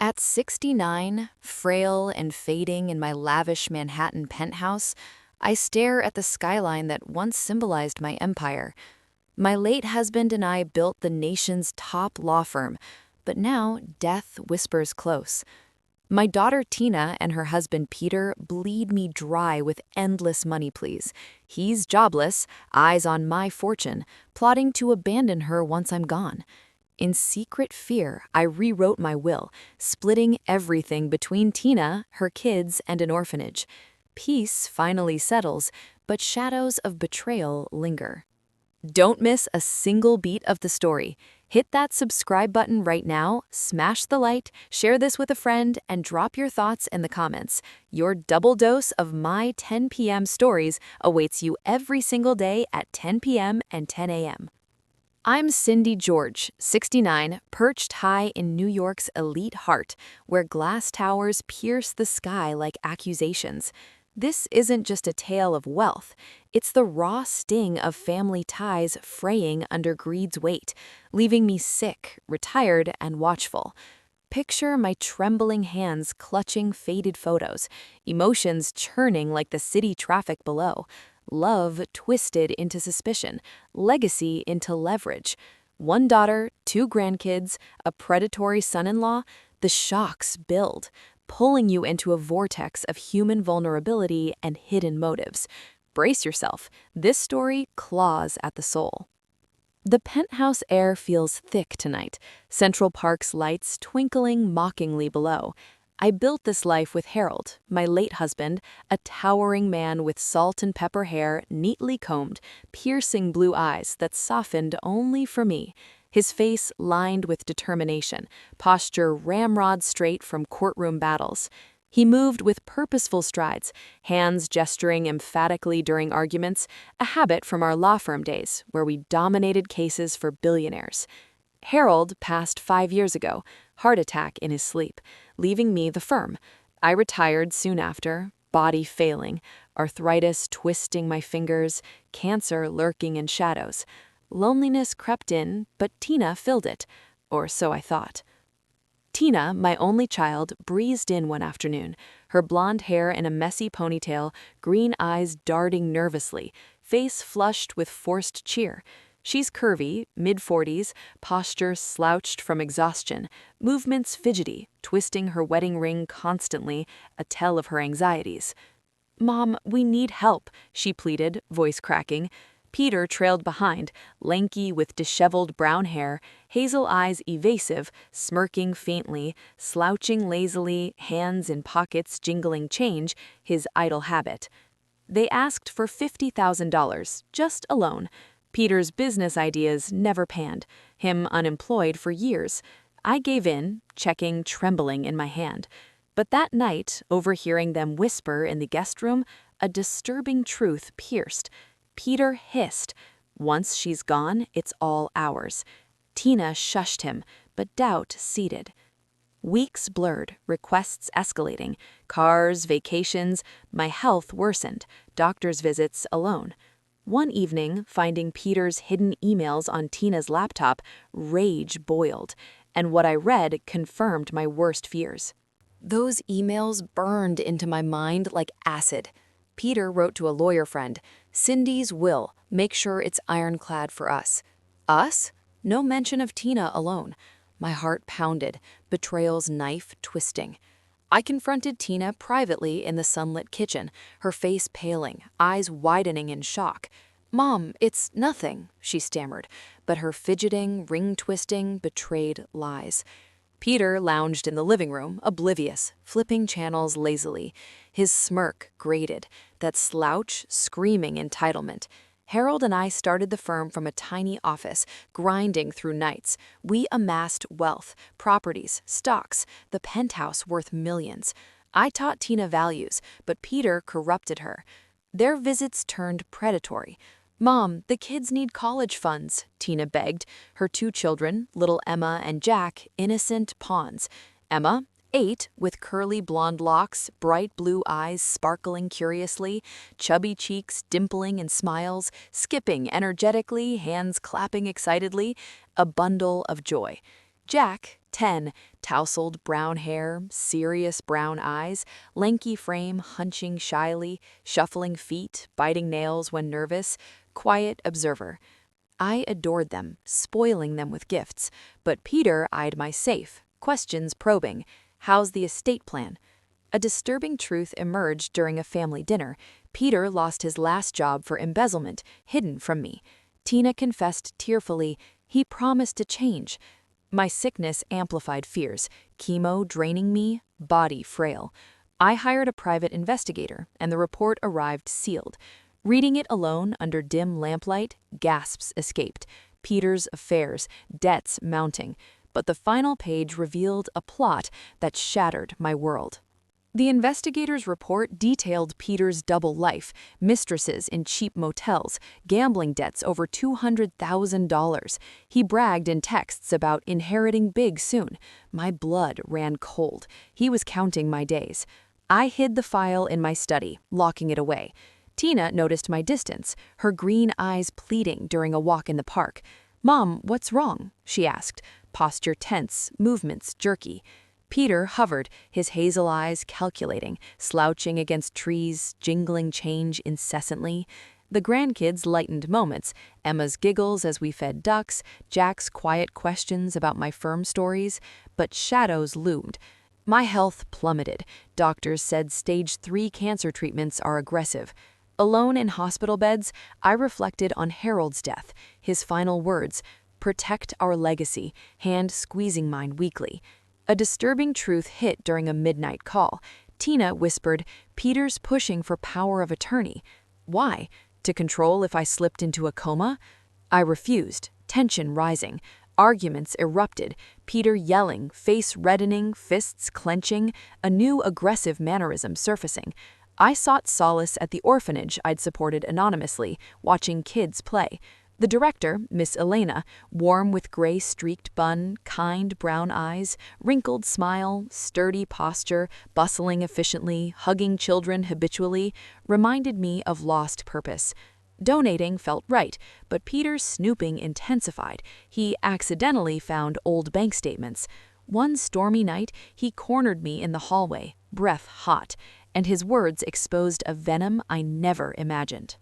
At 69, frail and fading in my lavish Manhattan penthouse, I stare at the skyline that once symbolized my empire. My late husband and I built the nation's top law firm, but now death whispers close. My daughter Tina and her husband Peter bleed me dry with endless money pleas. He's jobless, eyes on my fortune, plotting to abandon her once I'm gone. In secret fear, I rewrote my will, splitting everything between Tina, her kids, and an orphanage. Peace finally settles, but shadows of betrayal linger. Don't miss a single beat of the story. Hit that subscribe button right now, smash the like, share this with a friend, and drop your thoughts in the comments. Your double dose of my 10 p.m. stories awaits you every single day at 10 p.m. and 10 a.m. I'm Cindy George, 69, perched high in New York's elite heart, where glass towers pierce the sky like accusations. This isn't just a tale of wealth, it's the raw sting of family ties fraying under greed's weight, leaving me sick, retired, and watchful. Picture my trembling hands clutching faded photos, emotions churning like the city traffic below. Love twisted into suspicion, legacy into leverage. One daughter, two grandkids, a predatory son-in-law, the shocks build, pulling you into a vortex of human vulnerability and hidden motives. Brace yourself, this story claws at the soul. The penthouse air feels thick tonight, Central Park's lights twinkling mockingly below. I built this life with Harold, my late husband, a towering man with salt and pepper hair neatly combed, piercing blue eyes that softened only for me, his face lined with determination, posture ramrod straight from courtroom battles. He moved with purposeful strides, hands gesturing emphatically during arguments, a habit from our law firm days where we dominated cases for billionaires. Harold passed 5 years ago, heart attack in his sleep, leaving me the firm. I retired soon after, body failing, arthritis twisting my fingers, cancer lurking in shadows. Loneliness crept in, but Tina filled it, or so I thought. Tina, my only child, breezed in one afternoon, her blonde hair in a messy ponytail, green eyes darting nervously, face flushed with forced cheer. She's curvy, mid-40s, posture slouched from exhaustion, movements fidgety, twisting her wedding ring constantly, a tell of her anxieties. "Mom, we need help," she pleaded, voice cracking. Peter trailed behind, lanky with disheveled brown hair, hazel eyes evasive, smirking faintly, slouching lazily, hands in pockets jingling change, his idle habit. They asked for $50,000, just a loan. Peter's business ideas never panned, him unemployed for years. I gave in, checking trembling in my hand. But that night, overhearing them whisper in the guest room, a disturbing truth pierced. Peter hissed, "Once she's gone, it's all ours." Tina shushed him, but doubt seeded. Weeks blurred, requests escalating, cars, vacations, my health worsened, doctor's visits alone. One evening, finding Peter's hidden emails on Tina's laptop, rage boiled, and what I read confirmed my worst fears. Those emails burned into my mind like acid. Peter wrote to a lawyer friend, "Cindy's will, make sure it's ironclad for us." Us? No mention of Tina alone. My heart pounded, betrayal's knife twisting. I confronted Tina privately in the sunlit kitchen, her face paling, eyes widening in shock. "Mom, it's nothing," she stammered, but her fidgeting, ring-twisting betrayed lies. Peter lounged in the living room, oblivious, flipping channels lazily. His smirk grated, that slouch screaming entitlement. Harold and I started the firm from a tiny office, grinding through nights. We amassed wealth, properties, stocks, the penthouse worth millions. I taught Tina values, but Peter corrupted her. Their visits turned predatory. "Mom, the kids need college funds," Tina begged, her two children, little Emma and Jack, innocent pawns. Emma, 8, with curly blonde locks, bright blue eyes sparkling curiously, chubby cheeks dimpling in smiles, skipping energetically, hands clapping excitedly, a bundle of joy. Jack, 10, tousled brown hair, serious brown eyes, lanky frame hunching shyly, shuffling feet, biting nails when nervous, quiet observer. I adored them, spoiling them with gifts, but Peter eyed my safe, questions probing. How's the estate plan? A disturbing truth emerged during a family dinner. Peter lost his last job for embezzlement, hidden from me. Tina confessed tearfully, he promised to change. My sickness amplified fears, chemo draining me, body frail. I hired a private investigator, and the report arrived sealed. Reading it alone under dim lamplight, gasps escaped. Peter's affairs, debts mounting. But the final page revealed a plot that shattered my world. The investigator's report detailed Peter's double life, mistresses in cheap motels, gambling debts over $200,000. He bragged in texts about inheriting big soon. My blood ran cold. He was counting my days. I hid the file in my study, locking it away. Tina noticed my distance, her green eyes pleading during a walk in the park. "Mom, what's wrong?" she asked, posture tense, movements jerky. Peter hovered, his hazel eyes calculating, slouching against trees, jingling change incessantly. The grandkids lightened moments, Emma's giggles as we fed ducks, Jack's quiet questions about my firm stories, but shadows loomed. My health plummeted. Doctors said stage 3 cancer treatments are aggressive. Alone in hospital beds, I reflected on Harold's death, his final words, "Protect our legacy," hand squeezing mine weakly. A disturbing truth hit during a midnight call. Tina whispered, "Peter's pushing for power of attorney." Why? To control if I slipped into a coma? I refused, tension rising. Arguments erupted, Peter yelling, face reddening, fists clenching, a new aggressive mannerism surfacing. I sought solace at the orphanage I'd supported anonymously, watching kids play. The director, Miss Elena, warm with gray-streaked bun, kind brown eyes, wrinkled smile, sturdy posture, bustling efficiently, hugging children habitually, reminded me of lost purpose. Donating felt right, but Peter's snooping intensified. He accidentally found old bank statements. One stormy night, he cornered me in the hallway, breath hot, and his words exposed a venom I never imagined.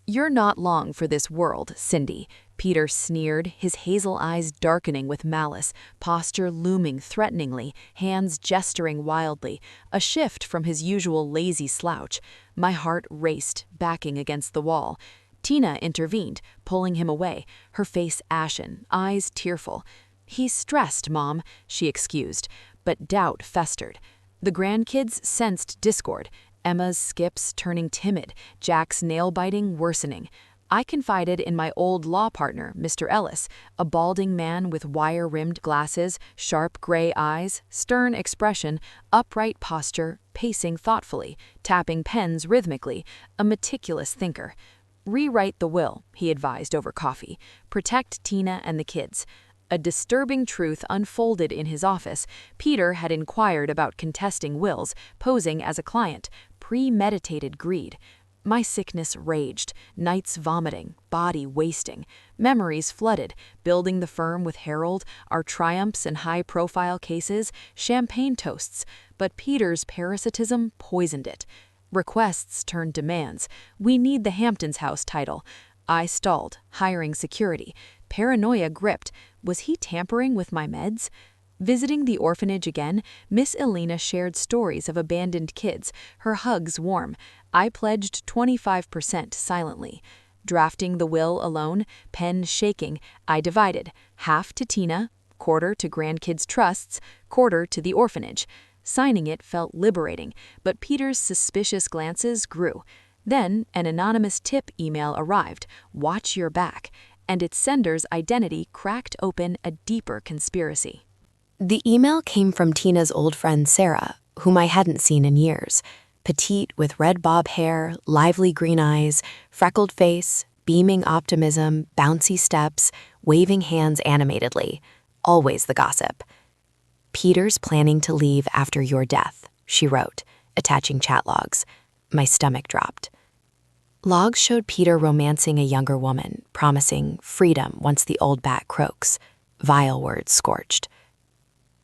"You're not long for this world, Cindy," Peter sneered, his hazel eyes darkening with malice, posture looming threateningly, hands gesturing wildly, a shift from his usual lazy slouch. My heart raced, backing against the wall. Tina intervened, pulling him away, her face ashen, eyes tearful. "He's stressed, Mom," she excused, but doubt festered. The grandkids sensed discord, Emma's skips turning timid, Jack's nail-biting worsening. I confided in my old law partner, Mr. Ellis, a balding man with wire-rimmed glasses, sharp gray eyes, stern expression, upright posture, pacing thoughtfully, tapping pens rhythmically, a meticulous thinker. "Rewrite the will," he advised over coffee. "Protect Tina and the kids." A disturbing truth unfolded in his office. Peter had inquired about contesting wills, posing as a client. Premeditated greed. My sickness raged, nights vomiting, body wasting. Memories flooded, building the firm with Harold, our triumphs and high-profile cases, champagne toasts. But Peter's parasitism poisoned it. Requests turned demands. "We need the Hamptons house title." I stalled, hiring security. Paranoia gripped. Was he tampering with my meds? Visiting the orphanage again, Miss Elena shared stories of abandoned kids, her hugs warm. I pledged 25% silently. Drafting the will alone, pen shaking, I divided, half to Tina, quarter to grandkids' trusts, quarter to the orphanage. Signing it felt liberating, but Peter's suspicious glances grew. Then an anonymous tip email arrived, "Watch your back," and its sender's identity cracked open a deeper conspiracy. The email came from Tina's old friend Sarah, whom I hadn't seen in years. Petite with red bob hair, lively green eyes, freckled face, beaming optimism, bouncy steps, waving hands animatedly. Always the gossip. "Peter's planning to leave after your death," she wrote, attaching chat logs. My stomach dropped. Logs showed Peter romancing a younger woman, promising freedom once the old bat croaks. Vile words scorched.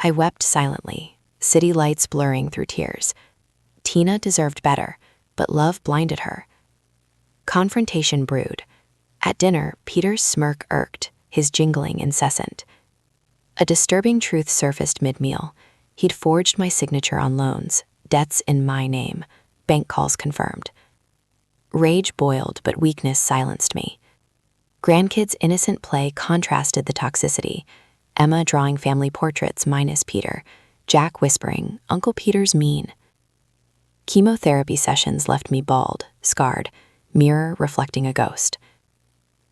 I wept silently, city lights blurring through tears. Tina deserved better, but love blinded her. Confrontation brewed. At dinner, Peter's smirk irked, his jingling incessant. A disturbing truth surfaced mid-meal. He'd forged my signature on loans, debts in my name, bank calls confirmed. Rage boiled, but weakness silenced me. Grandkids' innocent play contrasted the toxicity. Emma drawing family portraits minus Peter, Jack whispering, "Uncle Peter's mean." Chemotherapy sessions left me bald, scarred, mirror reflecting a ghost.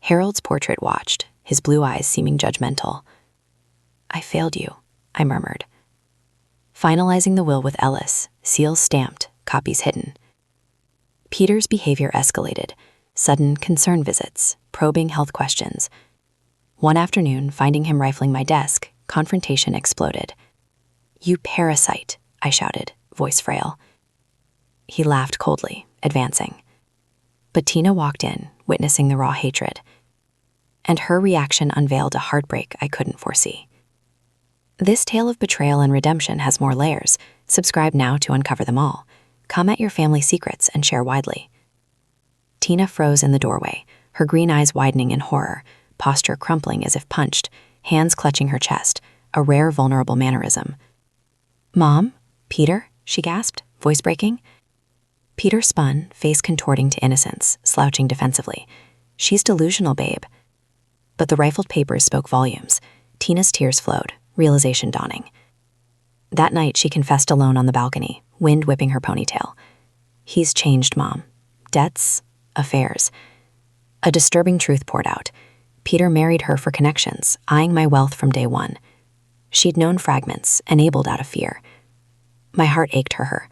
Harold's portrait watched, his blue eyes seeming judgmental. "I failed you," I murmured. Finalizing the will with Ellis, seals stamped, copies hidden. Peter's behavior escalated, sudden concern visits, probing health questions. One afternoon, finding him rifling my desk, confrontation exploded. "You parasite," I shouted, voice frail. He laughed coldly, advancing. But Tina walked in, witnessing the raw hatred. And her reaction unveiled a heartbreak I couldn't foresee. This tale of betrayal and redemption has more layers. Subscribe now to uncover them all. Comment your family secrets and share widely. Tina froze in the doorway, her green eyes widening in horror, posture crumpling as if punched, hands clutching her chest, a rare vulnerable mannerism. "Mom? Peter?" she gasped, voice breaking. Peter spun, face contorting to innocence, slouching defensively. "She's delusional, babe." But the rifled papers spoke volumes. Tina's tears flowed, realization dawning. That night, she confessed alone on the balcony, wind whipping her ponytail. "He's changed, Mom. Debts, affairs." A disturbing truth poured out. Peter married her for connections, eyeing my wealth from day one. She'd known fragments, enabled out of fear. My heart ached for her.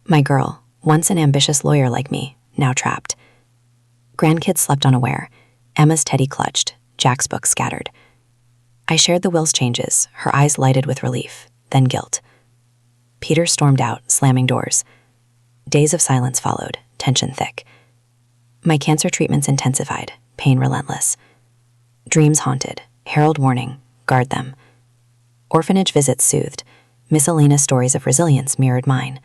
My girl, once an ambitious lawyer like me, now trapped. Grandkids slept unaware. Emma's teddy clutched, Jack's book scattered. I shared the will's changes, her eyes lighted with relief, then guilt. Peter stormed out, slamming doors. Days of silence followed, tension thick. My cancer treatments intensified, pain relentless. Dreams haunted, Harold warning, guard them. Orphanage visits soothed, Miscellaneous stories of resilience mirrored mine.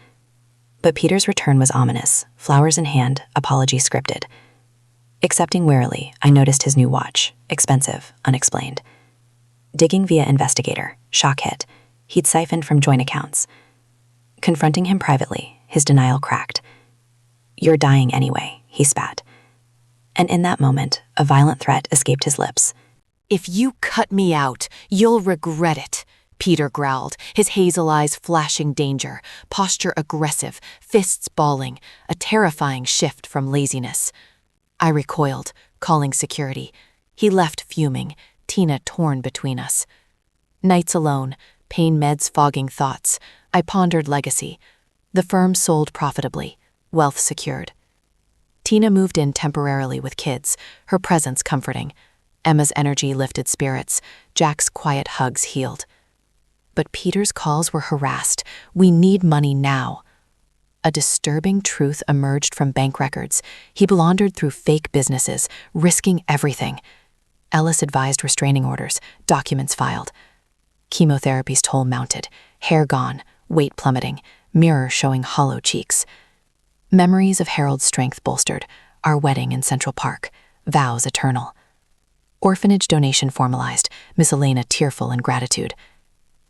But Peter's return was ominous, flowers in hand, apology scripted. Accepting warily, I noticed his new watch, expensive, unexplained. Digging via investigator, shock hit. He'd siphoned from joint accounts. Confronting him privately, his denial cracked. "You're dying anyway," he spat. And in that moment, a violent threat escaped his lips. "If you cut me out, you'll regret it," Peter growled, his hazel eyes flashing danger, posture aggressive, fists balling, a terrifying shift from laziness. I recoiled, calling security. He left fuming, Tina torn between us. Nights alone, pain meds fogging thoughts, I pondered legacy. The firm sold profitably, wealth secured. Tina moved in temporarily with kids, her presence comforting. Emma's energy lifted spirits, Jack's quiet hugs healed. But Peter's calls were harassed. "We need money now." A disturbing truth emerged from bank records. He laundered through fake businesses, risking everything. Ellis advised restraining orders, documents filed. Chemotherapy's toll mounted, hair gone, weight plummeting, mirror showing hollow cheeks. Memories of Harold's strength bolstered, our wedding in Central Park, vows eternal. Orphanage donation formalized, Miss Elena tearful in gratitude.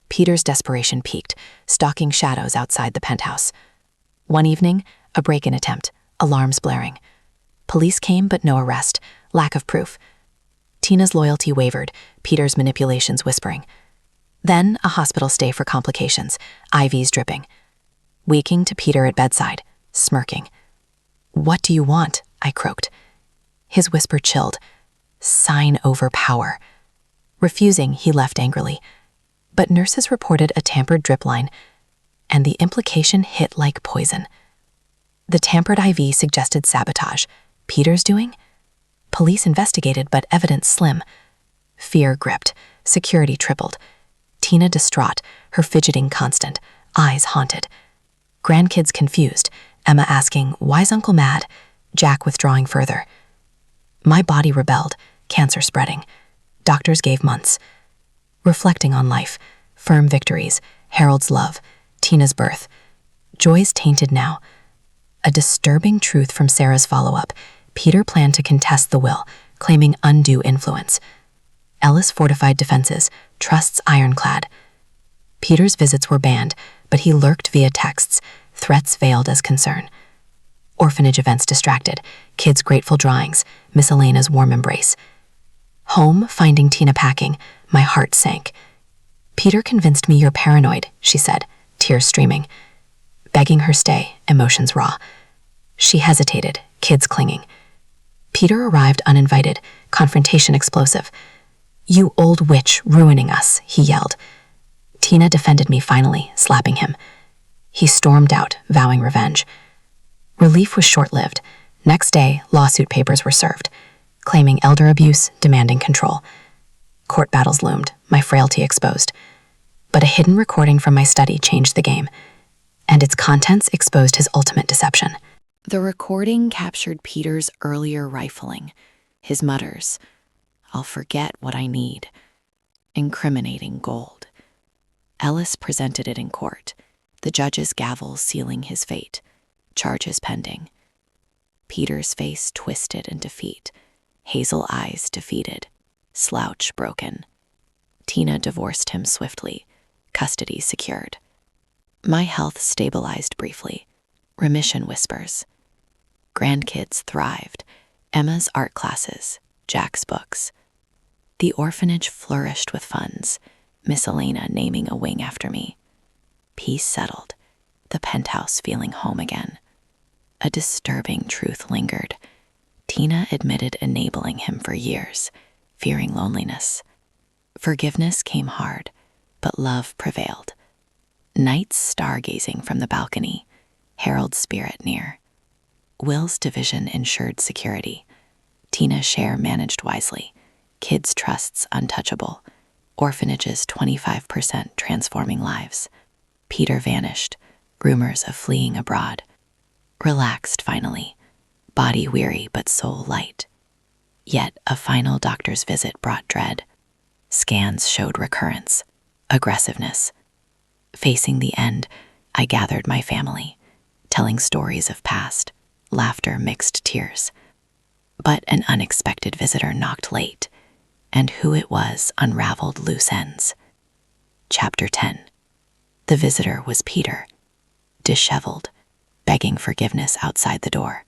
Peter's desperation peaked, stalking shadows outside the penthouse. One evening, a break-in attempt, alarms blaring. Police came but no arrest, lack of proof. Tina's loyalty wavered, Peter's manipulations whispering. Then a hospital stay for complications, IVs dripping. Waking to Peter at bedside, smirking. "What do you want?" I croaked. His whisper chilled. "Sign over power." Refusing, he left angrily. But nurses reported a tampered drip line, and the implication hit like poison. The tampered IV suggested sabotage. Peter's doing? Police investigated, but evidence slim. Fear gripped, security tripled. Tina distraught, her fidgeting constant, eyes haunted. Grandkids confused, Emma asking, "Why's Uncle mad?" Jack withdrawing further. My body rebelled, cancer spreading. Doctors gave months. Reflecting on life, Firm victories, Harold's love, Tina's birth. Joy's tainted now. A disturbing truth from Sarah's follow-up. Peter planned to contest the will, claiming undue influence. Ellis fortified defenses, trusts ironclad. Peter's visits were banned, but he lurked via texts, threats veiled as concern. Orphanage events distracted, kids' grateful drawings, Miss Elena's warm embrace. Home, finding Tina packing, my heart sank. Peter convinced me you're paranoid, she said, tears streaming. Begging her stay, emotions raw. She hesitated, kids clinging. Peter arrived uninvited, confrontation explosive. You old witch, ruining us, he yelled. Tina defended me finally, slapping him. He stormed out, vowing revenge. Relief was short-lived. Next day, lawsuit papers were served, claiming elder abuse, demanding control. Court battles loomed, my frailty exposed. But a hidden recording from my study changed the game, and its contents exposed his ultimate deception. The recording captured Peter's earlier rifling, his mutters, "I'll forget what I need," incriminating gold. Ellis presented it in court, the judge's gavel sealing his fate, charges pending. Peter's face twisted in defeat, hazel eyes defeated, slouch broken. Tina divorced him swiftly, custody secured. My health stabilized briefly, remission whispers. Grandkids thrived, Emma's art classes, Jack's books. The orphanage flourished with funds, Miss Elena naming a wing after me. Peace settled, the penthouse feeling home again. A disturbing truth lingered. Tina admitted enabling him for years, fearing loneliness. Forgiveness came hard, but love prevailed. Nights stargazing from the balcony, Harold's spirit near. Will's division ensured security. Tina's share managed wisely. Kids' trusts untouchable. Orphanages 25% transforming lives. Peter vanished, rumors of fleeing abroad. Relaxed finally, body weary but soul light. Yet a final doctor's visit brought dread. Scans showed recurrence, aggressiveness. Facing the end, I gathered my family, telling stories of past, laughter mixed tears. But an unexpected visitor knocked late, and who it was unraveled loose ends. Chapter 10. The visitor was Peter, disheveled, begging forgiveness outside the door.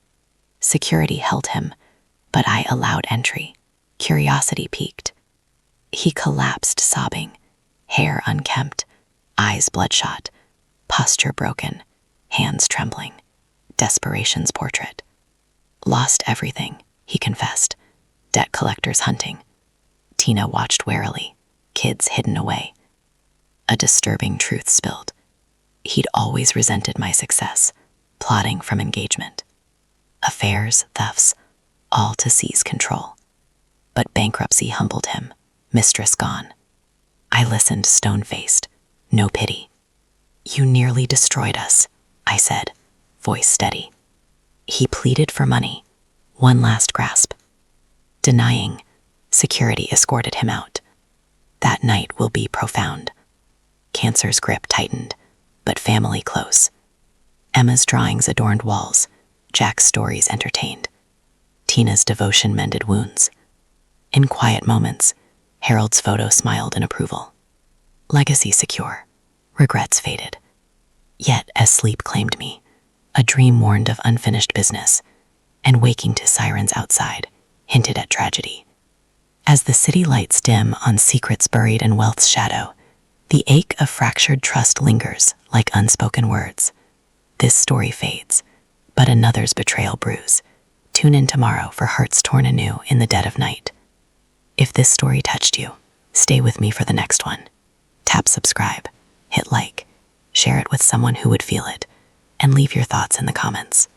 Security held him, but I allowed entry. Curiosity piqued. He collapsed sobbing, hair unkempt, eyes bloodshot, posture broken, hands trembling. Desperation's portrait. Lost everything, he confessed. Debt collectors hunting. Tina watched warily, kids hidden away. A disturbing truth spilled. He'd always resented my success, plotting from engagement. Affairs, thefts, all to seize control. But bankruptcy humbled him, mistress gone. I listened stone-faced, no pity. You nearly destroyed us, I said, voice steady. He pleaded for money, one last grasp. Denying, security escorted him out. That night will be profound. Cancer's grip tightened, but family close. Emma's drawings adorned walls, Jack's stories entertained. Tina's devotion mended wounds. In quiet moments, Harold's photo smiled in approval. Legacy secure, regrets faded. Yet, as sleep claimed me, a dream warned of unfinished business, and waking to sirens outside hinted at tragedy. As the city lights dim on secrets buried in wealth's shadow, the ache of fractured trust lingers like unspoken words. This story fades, but another's betrayal brews. Tune in tomorrow for hearts torn anew in the dead of night. If this story touched you, stay with me for the next one. Tap subscribe, hit like, share it with someone who would feel it, and leave your thoughts in the comments.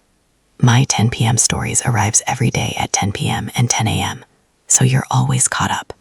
My 10 p.m. stories arrives every day at 10 p.m. and 10 a.m., so you're always caught up.